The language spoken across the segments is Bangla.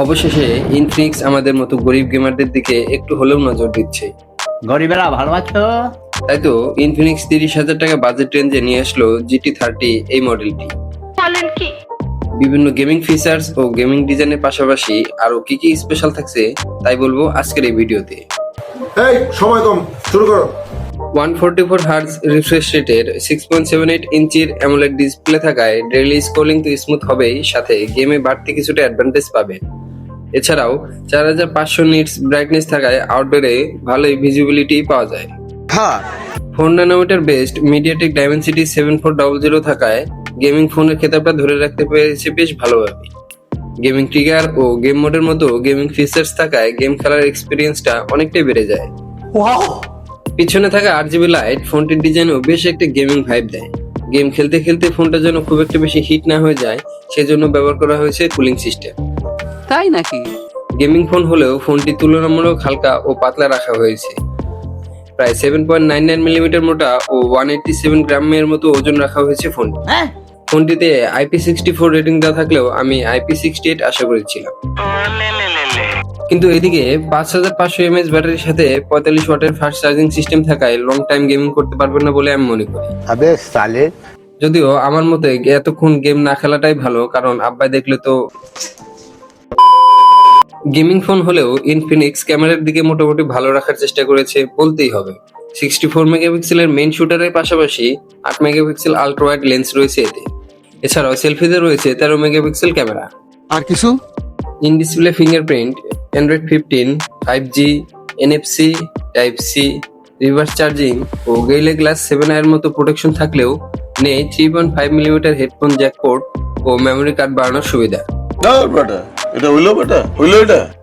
অবশেষে ইনফিনিক্স আমাদের মতো গরিব গেমারদের দিকে একটু হলেও নজর দিচ্ছে। গরিবেরা ভালো আছো? তাই তো ইনফিনিক্স 30,000 টাকা বাজেট রেঞ্জে নিয়ে আসলো GT30 এই মডেলটি। বলেন কি? বিভিন্ন গেমিং ফিচার্স ও গেমিং ডিজাইনের পাশাপাশি আরো কি কি স্পেশাল থাকছে তাই বলবো আজকের এই ভিডিওতে। এই সময় কম, শুরু করো। 144 হার্জ রিফ্রেশ রেটের 6.78 ইঞ্চির অ্যামোলেড ডিসপ্লে থাকায় ডেইলি স্ক্রোলিং তো স্মুথ হবেই, সাথে গেমে বাড়তি কিছুটা অ্যাডভান্টেজ পাবেন। এছাড়াও 4500 নিটস ব্রাইটনেস থাকায় আউটডোরে ভালোই ভিজিবিলিটি পাওয়া যায়। 4 ন্যানোমিটার বেসড মিডিয়াটেক ডাইমেনসিটি 7400 থাকায় গেমিং ফোনের খেতাবটা ধরে রাখতে পেরেছে বেশ ভালোভাবে। গেমিং ট্রিগার ও গেম মোডের মতো গেমিং ফিচার্স থাকায় গেম খেলার এক্সপিরিয়েন্সটা অনেকটাই বেড়ে যায়। পিছনে থাকা RGB লাইট ফোনটির ডিজাইনও বেশ একটা গেমিং ভাইব দেয়। গেম খেলতে খেলতে ফোনটা যেন খুব একটা বেশি হিট না হয়ে যায় সেজন্য ব্যবহার করা হয়েছে কুলিং সিস্টেম। তাই নাকি? গেমিং ফোন হলেও ফোনটি তুলনামূলক হালকা ও পাতলা রাখা হয়েছে। প্রায় 7.99 মিলিমিটার মোটা ও 187 গ্রামের মতো ওজন রাখা হয়েছে ফোনটি। ফোনটিতে IP64 রেটিং দেওয়া থাকলেও আমি IP68 আশা করেছিলাম। কিন্তু এদিকে 5500 mAh ব্যাটারির সাথে 45 ওয়াটের ফাস্ট চার্জিং সিস্টেম থাকায় লং টাইম গেমিং করতে পারবেন না বলে আমি মনে করি। যদিও আমার মতে এতক্ষণ গেম না খেলাটাই ভালো, কারণ আব্বাই দেখলে তো। গেমিং ফোন হলেও ইনফিনিক্স ক্যামেরার দিকে মোটামুটি ভালো রাখার চেষ্টা করেছে বলতেই হবে। 64 মেগাপিক্সেলের মেইন শুটারের পাশাপাশি 8 মেগাপিক্সেল আল্ট্রা ওয়াইড লেন্স রয়েছে এতে। এছাড়াও সেলফিতে রয়েছে 13 মেগাপিক্সেল ক্যামেরা। আর কিছু in display fingerprint, android 15, 5G, NFC, type C, reverse charging ও গেইলে গ্লাস 7i এর মতো প্রোটেকশন থাকলেও নেই 3.5 মিলিমিটার হেডফোন জ্যাক পোর্ট ও মেমোরি কার্ড বাড়ানোর সুবিধা।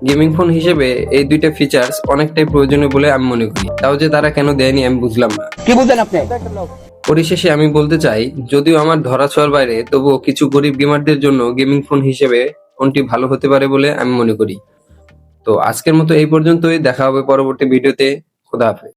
গেমিং ফোন হিসেবে এই দুইটা ফিচার্স অনেকটাই প্রয়োজনীয় বলে আমি মনে করি, তাও যে তারা কেন দেয়নি আমি বুঝলাম না। কি বুঝলেন আপনি? পরিশেষে আমি বলতে চাই, যদিও আমার ধরাছোঁয়ার বাইরে, তবুও কিছু গরিব গেমারদের জন্য গেমিং ফোন হিসেবে ফোনটি ভালো হতে পারে বলে আমি মনে করি। তো আজকের মতো এই পর্যন্তই, দেখা হবে পরবর্তী ভিডিওতে। খোদা হাফেজ।